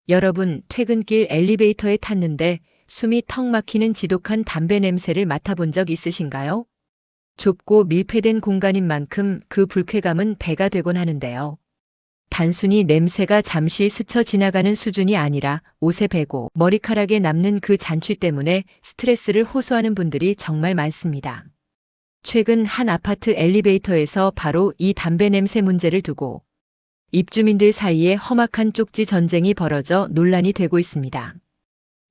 여러분, 퇴근길 엘리베이터에 탔는데 숨이 턱 막히는 지독한 담배 냄새를 맡아본 적 있으신가요? 좁고 밀폐된 공간인 만큼 그 불쾌감은 배가 되곤 하는데요. 단순히 냄새가 잠시 스쳐 지나가는 수준이 아니라 옷에 배고 머리카락에 남는 그 잔취 때문에 스트레스를 호소하는 분들이 정말 많습니다. 최근 한 아파트 엘리베이터에서 바로 이 담배 냄새 문제를 두고 입주민들 사이에 험악한 쪽지 전쟁이 벌어져 논란이 되고 있습니다.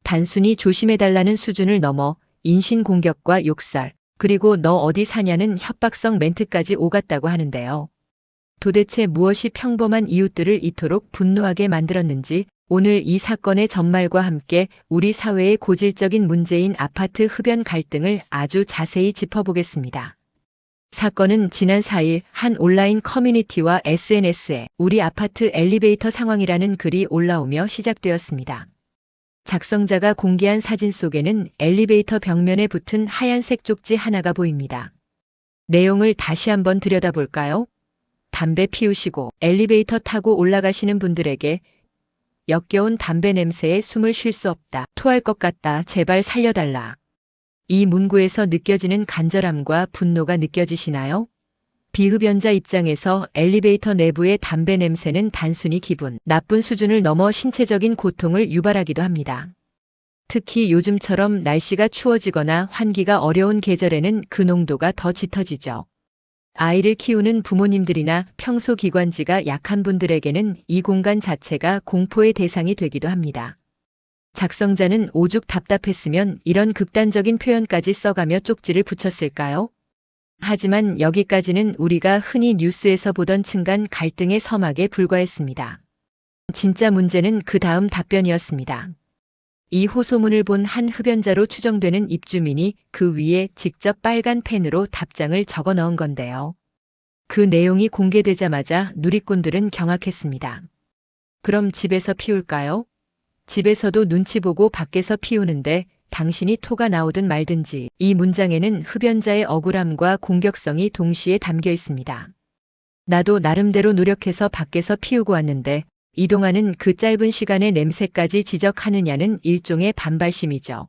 단순히 조심해달라는 수준을 넘어 인신공격과 욕설, 그리고 너 어디 사냐는 협박성 멘트까지 오갔다고 하는데요. 도대체 무엇이 평범한 이웃들을 이토록 분노하게 만들었는지 오늘 이 사건의 전말과 함께 우리 사회의 고질적인 문제인 아파트 흡연 갈등을 아주 자세히 짚어보겠습니다. 사건은 지난 4일 한 온라인 커뮤니티와 SNS에 우리 아파트 엘리베이터 상황이라는 글이 올라오며 시작되었습니다. 작성자가 공개한 사진 속에는 엘리베이터 벽면에 붙은 하얀색 쪽지 하나가 보입니다. 내용을 다시 한번 들여다볼까요? 담배 피우시고 엘리베이터 타고 올라가시는 분들에게 역겨운 담배 냄새에 숨을 쉴 수 없다. 토할 것 같다. 제발 살려달라. 이 문구에서 느껴지는 간절함과 분노가 느껴지시나요? 비흡연자 입장에서 엘리베이터 내부의 담배 냄새는 단순히 기분 나쁜 수준을 넘어 신체적인 고통을 유발하기도 합니다. 특히 요즘처럼 날씨가 추워지거나 환기가 어려운 계절에는 그 농도가 더 짙어지죠. 아이를 키우는 부모님들이나 평소 기관지가 약한 분들에게는 이 공간 자체가 공포의 대상이 되기도 합니다. 작성자는 오죽 답답했으면 이런 극단적인 표현까지 써가며 쪽지를 붙였을까요? 하지만 여기까지는 우리가 흔히 뉴스에서 보던 층간 갈등의 서막에 불과했습니다. 진짜 문제는 그 다음 답변이었습니다. 이 호소문을 본 한 흡연자로 추정되는 입주민이 그 위에 직접 빨간 펜으로 답장을 적어 넣은 건데요. 그 내용이 공개되자마자 누리꾼들은 경악했습니다. 그럼 집에서 피울까요? 집에서도 눈치 보고 밖에서 피우는데 당신이 토가 나오든 말든지. 이 문장에는 흡연자의 억울함과 공격성이 동시에 담겨 있습니다. 나도 나름대로 노력해서 밖에서 피우고 왔는데 이동하는 그 짧은 시간에 냄새까지 지적하느냐는 일종의 반발심이죠.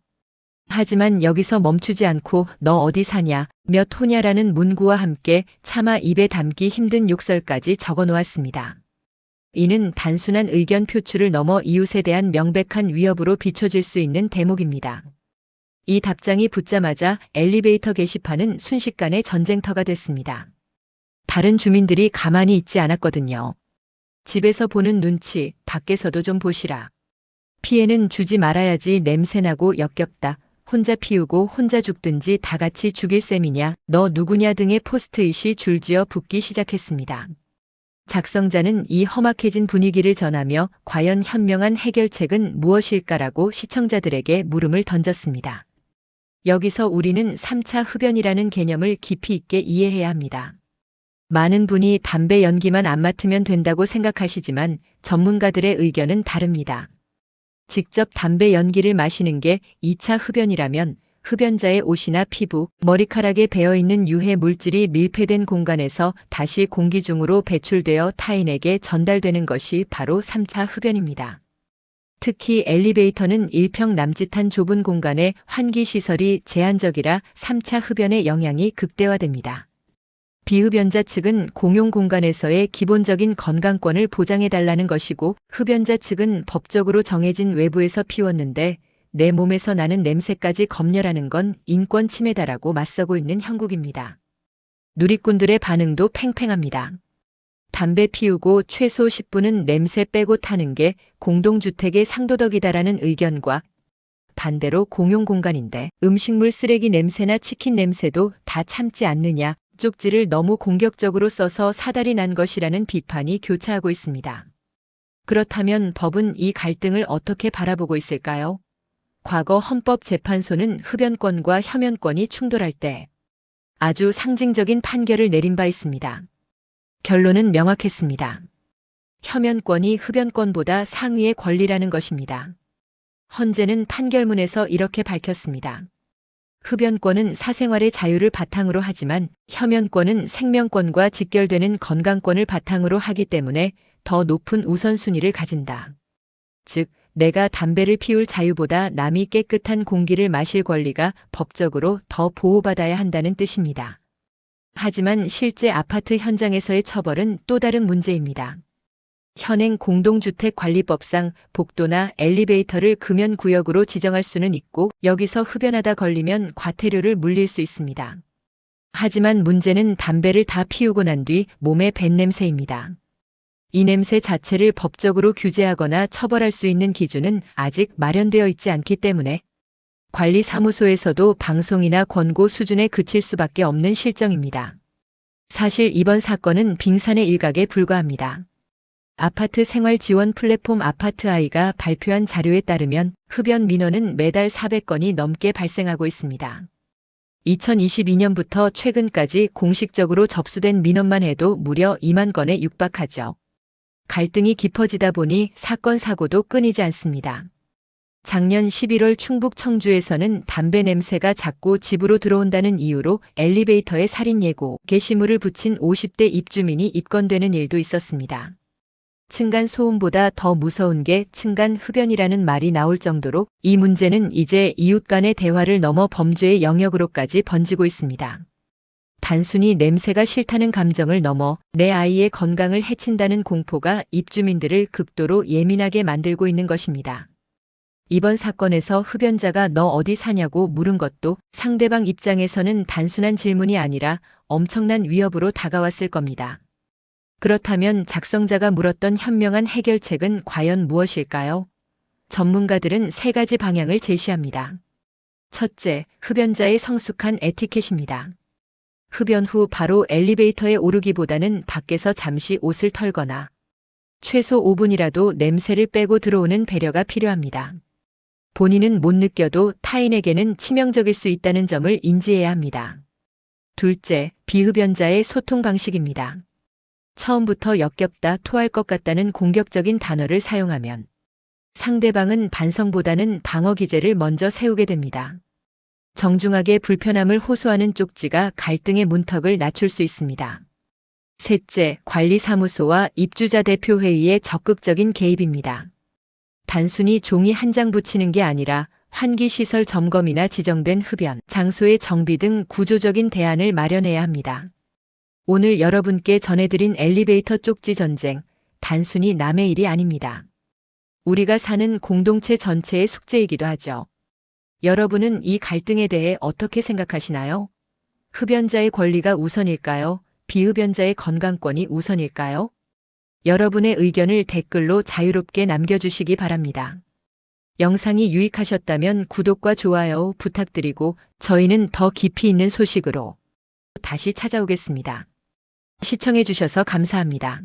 하지만 여기서 멈추지 않고 너 어디 사냐, 몇 호냐라는 문구와 함께 차마 입에 담기 힘든 욕설까지 적어 놓았습니다. 이는 단순한 의견 표출을 넘어 이웃에 대한 명백한 위협으로 비춰질 수 있는 대목입니다. 이 답장이 붙자마자 엘리베이터 게시판은 순식간에 전쟁터가 됐습니다. 다른 주민들이 가만히 있지 않았거든요. 집에서 보는 눈치, 밖에서도 좀 보시라. 피해는 주지 말아야지. 냄새나고 역겹다. 혼자 피우고 혼자 죽든지 다 같이 죽일 셈이냐. 너 누구냐 등의 포스트잇이 줄지어 붙기 시작했습니다. 작성자는 이 험악해진 분위기를 전하며 과연 현명한 해결책은 무엇일까라고 시청자들에게 물음을 던졌습니다. 여기서 우리는 3차 흡연이라는 개념을 깊이 있게 이해해야 합니다. 많은 분이 담배 연기만 안 맡으면 된다고 생각하시지만 전문가들의 의견은 다릅니다. 직접 담배 연기를 마시는 게 2차 흡연이라면 흡연자의 옷이나 피부, 머리카락에 배어있는 유해 물질이 밀폐된 공간에서 다시 공기 중으로 배출되어 타인에게 전달되는 것이 바로 3차 흡연입니다. 특히 엘리베이터는 일평 남짓한 좁은 공간에 환기시설이 제한적이라 3차 흡연의 영향이 극대화됩니다. 비흡연자 측은 공용 공간에서의 기본적인 건강권을 보장해달라는 것이고 흡연자 측은 법적으로 정해진 외부에서 피웠는데 내 몸에서 나는 냄새까지 검열하는 건 인권 침해다라고 맞서고 있는 형국입니다. 누리꾼들의 반응도 팽팽합니다. 담배 피우고 최소 10분은 냄새 빼고 타는 게 공동주택의 상도덕이다라는 의견과 반대로 공용 공간인데 음식물 쓰레기 냄새나 치킨 냄새도 다 참지 않느냐, 쪽지를 너무 공격적으로 써서 사달이 난 것이라는 비판이 교차하고 있습니다. 그렇다면 법은 이 갈등을 어떻게 바라보고 있을까요? 과거 헌법재판소는 흡연권과 혐연권이 충돌할 때 아주 상징적인 판결을 내린 바 있습니다. 결론은 명확했습니다. 혐연권이 흡연권보다 상위의 권리라는 것입니다. 헌재는 판결문에서 이렇게 밝혔습니다. 흡연권은 사생활의 자유를 바탕으로 하지만 혐연권은 생명권과 직결되는 건강권을 바탕으로 하기 때문에 더 높은 우선순위를 가진다. 즉, 내가 담배를 피울 자유보다 남이 깨끗한 공기를 마실 권리가 법적으로 더 보호받아야 한다는 뜻입니다. 하지만 실제 아파트 현장에서의 처벌은 또 다른 문제입니다. 현행 공동주택관리법상 복도나 엘리베이터를 금연구역으로 지정할 수는 있고 여기서 흡연하다 걸리면 과태료를 물릴 수 있습니다. 하지만 문제는 담배를 다 피우고 난 뒤 몸에 밴 냄새입니다. 이 냄새 자체를 법적으로 규제하거나 처벌할 수 있는 기준은 아직 마련되어 있지 않기 때문에 관리사무소에서도 방송이나 권고 수준에 그칠 수밖에 없는 실정입니다. 사실 이번 사건은 빙산의 일각에 불과합니다. 아파트 생활 지원 플랫폼 아파트아이가 발표한 자료에 따르면 흡연 민원은 매달 400건이 넘게 발생하고 있습니다. 2022년부터 최근까지 공식적으로 접수된 민원만 해도 무려 2만 건에 육박하죠. 갈등이 깊어지다 보니 사건 사고도 끊이지 않습니다. 작년 11월 충북 청주에서는 담배 냄새가 자꾸 집으로 들어온다는 이유로 엘리베이터에 살인 예고 게시물을 붙인 50대 입주민이 입건되는 일도 있었습니다. 층간 소음보다 더 무서운 게 층간 흡연이라는 말이 나올 정도로 이 문제는 이제 이웃 간의 대화를 넘어 범죄의 영역으로까지 번지고 있습니다. 단순히 냄새가 싫다는 감정을 넘어 내 아이의 건강을 해친다는 공포가 입주민들을 극도로 예민하게 만들고 있는 것입니다. 이번 사건에서 흡연자가 너 어디 사냐고 물은 것도 상대방 입장에서는 단순한 질문이 아니라 엄청난 위협으로 다가왔을 겁니다. 그렇다면 작성자가 물었던 현명한 해결책은 과연 무엇일까요? 전문가들은 세 가지 방향을 제시합니다. 첫째, 흡연자의 성숙한 에티켓입니다. 흡연 후 바로 엘리베이터에 오르기보다는 밖에서 잠시 옷을 털거나 최소 5분이라도 냄새를 빼고 들어오는 배려가 필요합니다. 본인은 못 느껴도 타인에게는 치명적일 수 있다는 점을 인지해야 합니다. 둘째, 비흡연자의 소통 방식입니다. 처음부터 역겹다, 토할 것 같다는 공격적인 단어를 사용하면 상대방은 반성보다는 방어 기제를 먼저 세우게 됩니다. 정중하게 불편함을 호소하는 쪽지가 갈등의 문턱을 낮출 수 있습니다. 셋째, 관리사무소와 입주자 대표회의의 적극적인 개입입니다. 단순히 종이 한 장 붙이는 게 아니라 환기시설 점검이나 지정된 흡연, 장소의 정비 등 구조적인 대안을 마련해야 합니다. 오늘 여러분께 전해드린 엘리베이터 쪽지 전쟁, 단순히 남의 일이 아닙니다. 우리가 사는 공동체 전체의 숙제이기도 하죠. 여러분은 이 갈등에 대해 어떻게 생각하시나요? 흡연자의 권리가 우선일까요? 비흡연자의 건강권이 우선일까요? 여러분의 의견을 댓글로 자유롭게 남겨주시기 바랍니다. 영상이 유익하셨다면 구독과 좋아요 부탁드리고 저희는 더 깊이 있는 소식으로 다시 찾아오겠습니다. 시청해주셔서 감사합니다.